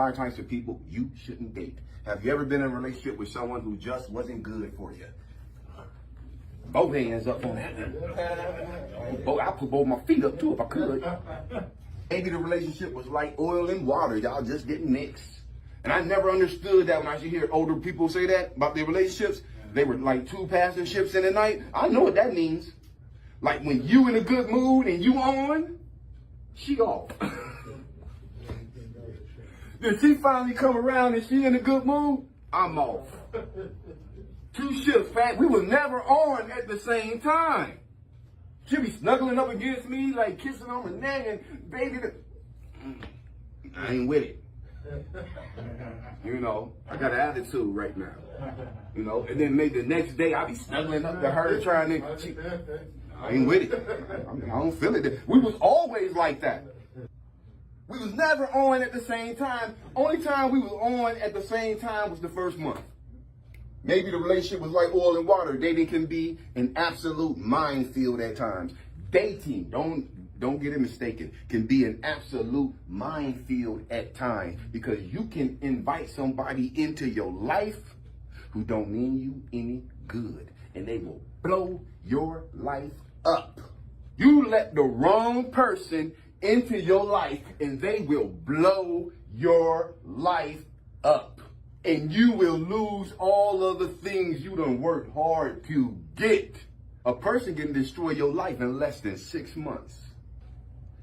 5 types of people you shouldn't date. Have you ever been in a relationship with someone who just wasn't good for you? Both hands up on that. I'll put both my feet up too if I could. Maybe the relationship was like oil and water. Y'all just didn't mix. And I never understood that when I should hear older people say that about their relationships. They were like 2 passing ships in the night. I know what that means. Like when you in a good mood and you on, she off. Then she finally come around and she in a good mood, I'm off. 2 ships, fact, we was never on at the same time. She be snuggling up against me, like kissing on my neck, and baby, I ain't with it. You know, I got an attitude right now. You know, and then maybe the next day I be snuggling up to her, trying to, I ain't with it. I don't feel it. We was always like that. We was never on at the same time. Only time we was on at the same time was the first month. Maybe the relationship was like oil and water. Dating can be an absolute minefield at times. Dating, don't get it mistaken, can be an absolute minefield at times because you can invite somebody into your life who don't mean you any good, and they will blow your life up. You let the wrong person into your life and they will blow your life up. And you will lose all of the things you done worked hard to get. A person can destroy your life in less than 6 months.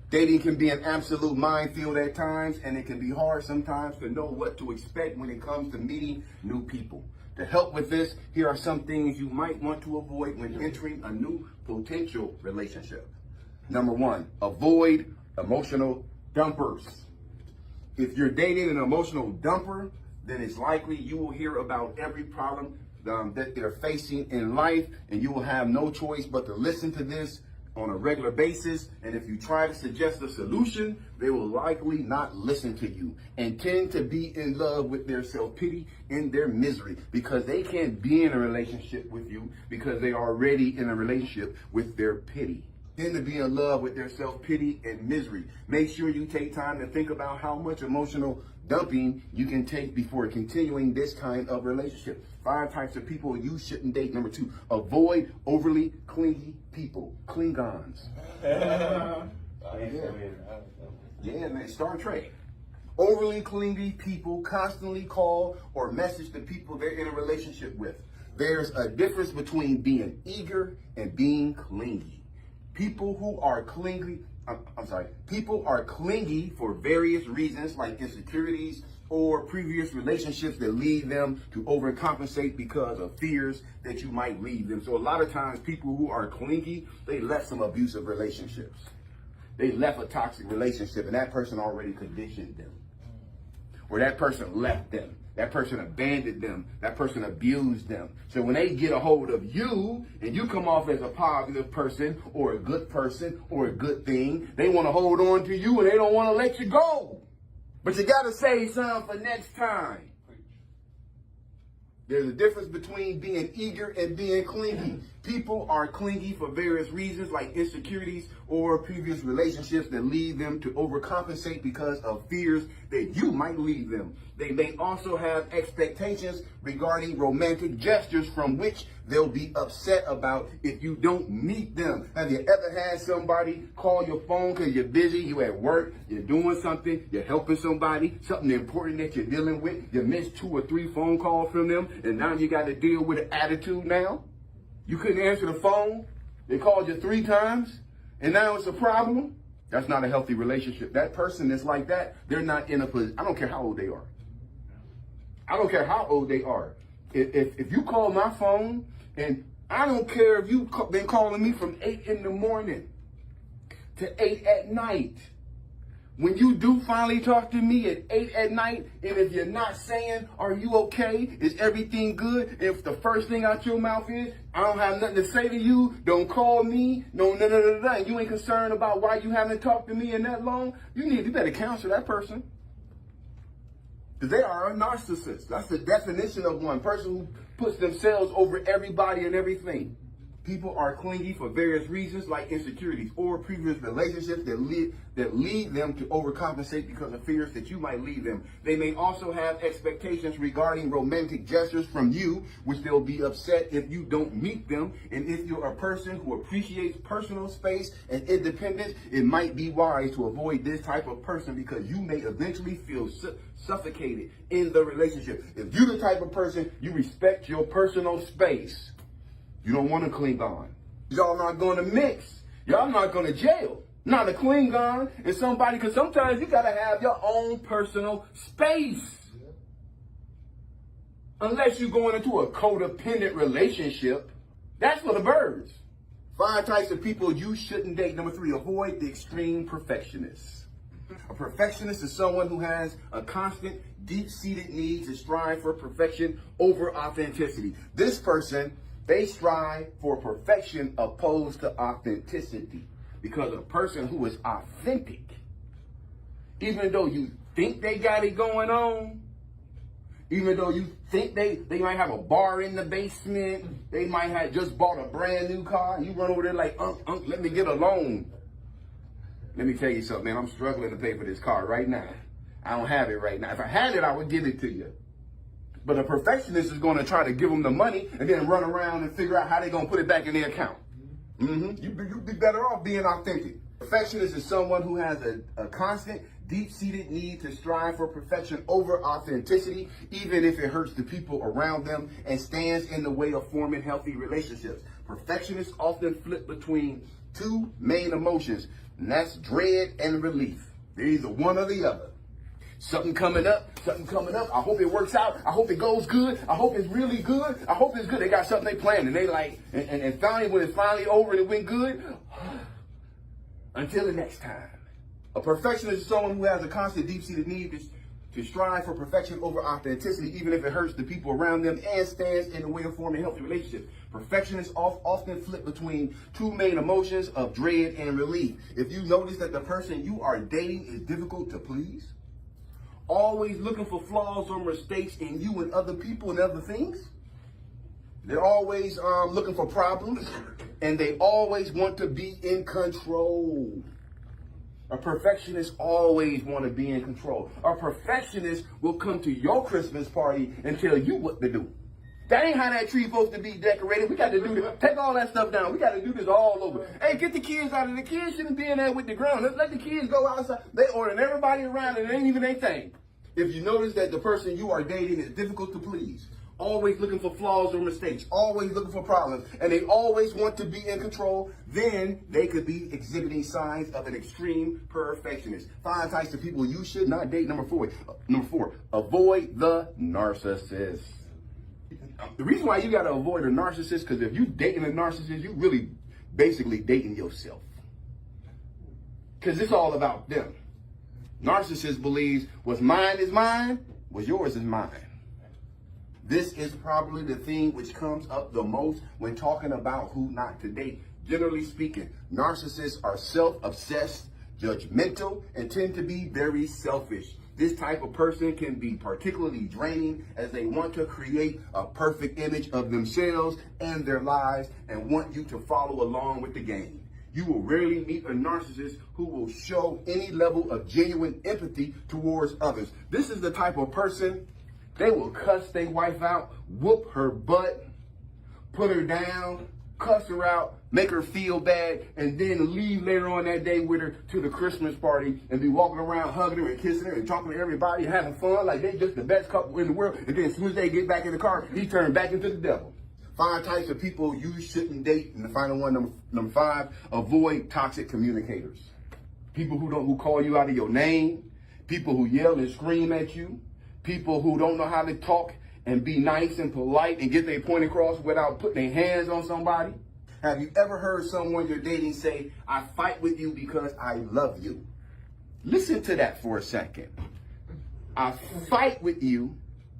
Dating can be an absolute minefield at times, and it can be hard sometimes to know what to expect when it comes to meeting new people. To help with this, here are some things you might want to avoid when entering a new potential relationship. Number 1, avoid emotional dumpers. If you're dating an emotional dumper, then it's likely you will hear about every problem that they're facing in life, and you will have no choice but to listen to this on a regular basis. And if you try to suggest a solution, they will likely not listen to you and tend to be in love with their self-pity and their misery because they can't be in a relationship with you because they are already in a relationship with their pity. Tend to be in love with their self-pity and misery. Make sure you take time to think about how much emotional dumping you can take before continuing this kind of relationship. 5 types of people you shouldn't date. Number 2, avoid overly clingy people. Klingons. Yeah, man, Star Trek. Overly clingy people constantly call or message the people they're in a relationship with. There's a difference between being eager and being clingy. People who are clingy, people are clingy for various reasons like insecurities or previous relationships that lead them to overcompensate because of fears that you might leave them. So a lot of times people who are clingy, they left some abusive relationships. They left a toxic relationship and that person already conditioned them. Or that person left them. That person abandoned them. That person abused them. So when they get a hold of you and you come off as a positive person or a good person or a good thing, they want to hold on to you and they don't want to let you go. But you got to save some for next time. There's a difference between being eager and being clingy. People are clingy for various reasons like insecurities or previous relationships that lead them to overcompensate because of fears that you might leave them. They may also have expectations regarding romantic gestures from which they'll be upset about if you don't meet them. Have you ever had somebody call your phone because you're busy, you at work, you're doing something, you're helping somebody, something important that you're dealing with, you missed 2 or 3 phone calls from them, and now you got to deal with an attitude now? You couldn't answer the phone, they called you 3 times, and now it's a problem? That's not a healthy relationship. That person that's like that, they're not in a position. I don't care how old they are. I don't care how old they are. If you call my phone, and I don't care if you've been calling me from 8 in the morning to 8 at night. When you do finally talk to me at 8 at night, and if you're not saying, are you okay? Is everything good? If the first thing out your mouth is, I don't have nothing to say to you, don't call me, and you ain't concerned about why you haven't talked to me in that long, you better counsel that person. Because they are a narcissist. That's the definition of one person who puts themselves over everybody and everything. People are clingy for various reasons like insecurities or previous relationships that lead them to overcompensate because of fears that you might leave them. They may also have expectations regarding romantic gestures from you, which they'll be upset if you don't meet them. And if you're a person who appreciates personal space and independence, it might be wise to avoid this type of person because you may eventually feel suffocated in the relationship. If you're the type of person, you respect your personal space, you don't want to Klingon. Y'all not going to mix. Y'all not going to jail. Not a Klingon and somebody, because sometimes you got to have your own personal space. Unless you're going into a codependent relationship. That's for the birds. 5 types of people you shouldn't date. Number 3, avoid the extreme perfectionists. A perfectionist is someone who has a constant, deep-seated need to strive for perfection over authenticity. This person, they strive for perfection opposed to authenticity. Because a person who is authentic, even though you think they got it going on, even though you think they might have a bar in the basement, they might have just bought a brand new car, you run over there like, let me get a loan. Let me tell you something, man, I'm struggling to pay for this car right now. I don't have it right now. If I had it, I would give it to you. But a perfectionist is going to try to give them the money and then run around and figure out how they're going to put it back in their account. You'd be better off being authentic. Perfectionist is someone who has a constant, deep-seated need to strive for perfection over authenticity, even if it hurts the people around them and stands in the way of forming healthy relationships. Perfectionists often flip between 2 main emotions, and that's dread and relief. They're either one or the other. Something coming up. I hope it works out. I hope it goes good. I hope it's really good. I hope it's good. They got something they planned and they like, and finally, when it's finally over and it went good, until the next time. A perfectionist is someone who has a constant deep-seated need to strive for perfection over authenticity, even if it hurts the people around them and stands in the way of forming healthy relationships. Perfectionists often flip between 2 main emotions of dread and relief. If you notice that the person you are dating is difficult to please, always looking for flaws or mistakes in you and other people and other things. They're always looking for problems, and they always want to be in control. A perfectionist always want to be in control. A perfectionist will come to your Christmas party and tell you what to do. That ain't how that tree supposed to be decorated. We got to do this. Take all that stuff down. We got to do this all over. Hey, get the kids out of the kids shouldn't be in there with the ground. Let the kids go outside. They ordering everybody around and it ain't even their thing. If you notice that the person you are dating is difficult to please, always looking for flaws or mistakes, always looking for problems, and they always want to be in control, then they could be exhibiting signs of an extreme perfectionist. 5 types of people you should not date. Number 4, avoid the narcissist. The reason why you got to avoid a narcissist, because if you dating a narcissist, you really basically dating yourself. Because it's all about them. Narcissist believes what's mine is mine, what's yours is mine. This is probably the thing which comes up the most when talking about who not to date. Generally speaking, narcissists are self-obsessed, judgmental, and tend to be very selfish. This type of person can be particularly draining as they want to create a perfect image of themselves and their lives and want you to follow along with the game. You will rarely meet a narcissist who will show any level of genuine empathy towards others. This is the type of person, they will cuss their wife out, whoop her butt, put her down, cuss her out, make her feel bad, and then leave later on that day with her to the Christmas party and be walking around hugging her and kissing her and talking to everybody and having fun like they just the best couple in the world. And then as soon as they get back in the car, he turned back into the devil. 5 types of people you shouldn't date. And the final one, number 5, avoid toxic communicators. People who call you out of your name, people who yell and scream at you, people who don't know how to talk and be nice and polite and get their point across without putting their hands on somebody. Have you ever heard someone you're dating say, I fight with you because I love you? Listen to that for a second. I fight with you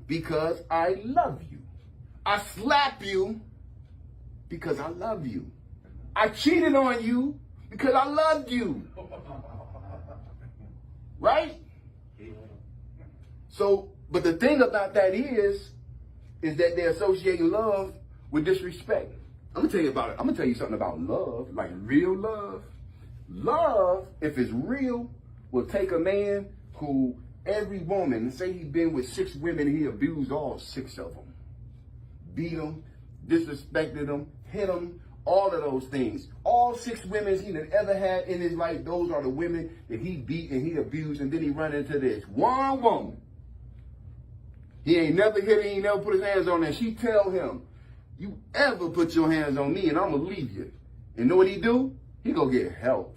because I love you. I slap you because I love you. I cheated on you because I loved you. Right? So, but the thing about that is that they're associating love with disrespect. I'm gonna tell you about it. I'm gonna tell you something about love, like real love. Love, if it's real, will take a man who every woman, say he's been with 6 women, he abused all 6 of them. Beat them, disrespected them, hit them, all of those things. All 6 women he ever had in his life, those are the women that he beat and he abused, and then he run into this one woman. He ain't never hit her, he ain't never put his hands on her. She tell him, you ever put your hands on me and I'm gonna leave you. And know what he do? He go get help.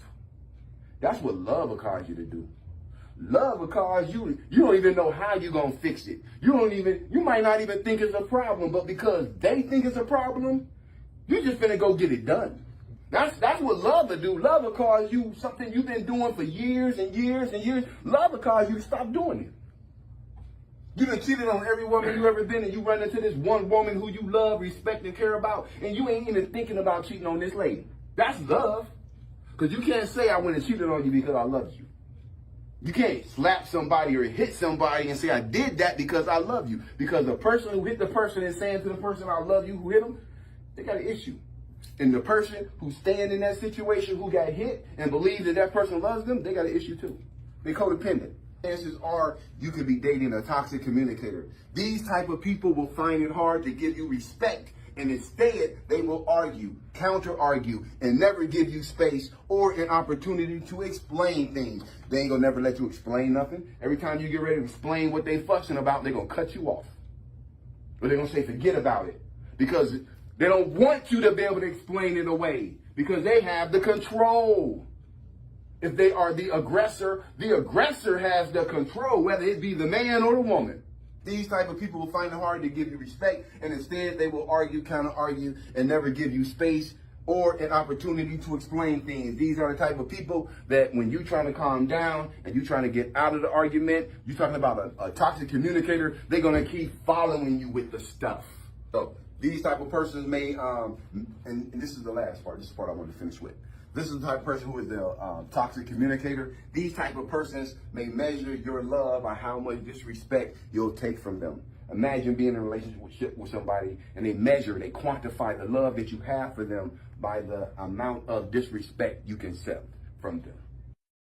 That's what love will cause you to do. Love will cause you don't even know how you gonna fix it. You might not even think it's a problem, but because they think it's a problem, you just finna go get it done. That's what love will do. Love will cause you something you've been doing for years and years and years. Love will cause you to stop doing it. You done cheated on every woman you ever been, and you run into this one woman who you love, respect, and care about, and you ain't even thinking about cheating on this lady. That's love. Because you can't say I went and cheated on you because I loved you. You can't slap somebody or hit somebody and say I did that because I love you. Because the person who hit the person is saying to the person I love you who hit them, they got an issue. And the person who's staying in that situation who got hit and believes that that person loves them, they got an issue too. They're codependent. Chances are you could be dating a toxic communicator. These type of people will find it hard to give you respect, and instead they will argue, counter-argue, and never give you space or an opportunity to explain things. They ain't gonna never let you explain nothing. Every time you get ready to explain what they fussing about, they're gonna cut you off. Or they're gonna say forget about it. Because they don't want you to be able to explain it away. Because they have the control. If they are the aggressor has the control, whether it be the man or the woman. These type of people will find it hard to give you respect, and instead they will argue, counter-argue, and never give you space or an opportunity to explain things. These are the type of people that when you're trying to calm down and you're trying to get out of the argument, you're talking about a toxic communicator, they're going to keep following you with the stuff. So these type of persons may, and this is the last part, this is the part I want to finish with. This is the type of person who is the toxic communicator. These type of persons may measure your love by how much disrespect you'll take from them. Imagine being in a relationship with somebody and they quantify the love that you have for them by the amount of disrespect you can accept from them.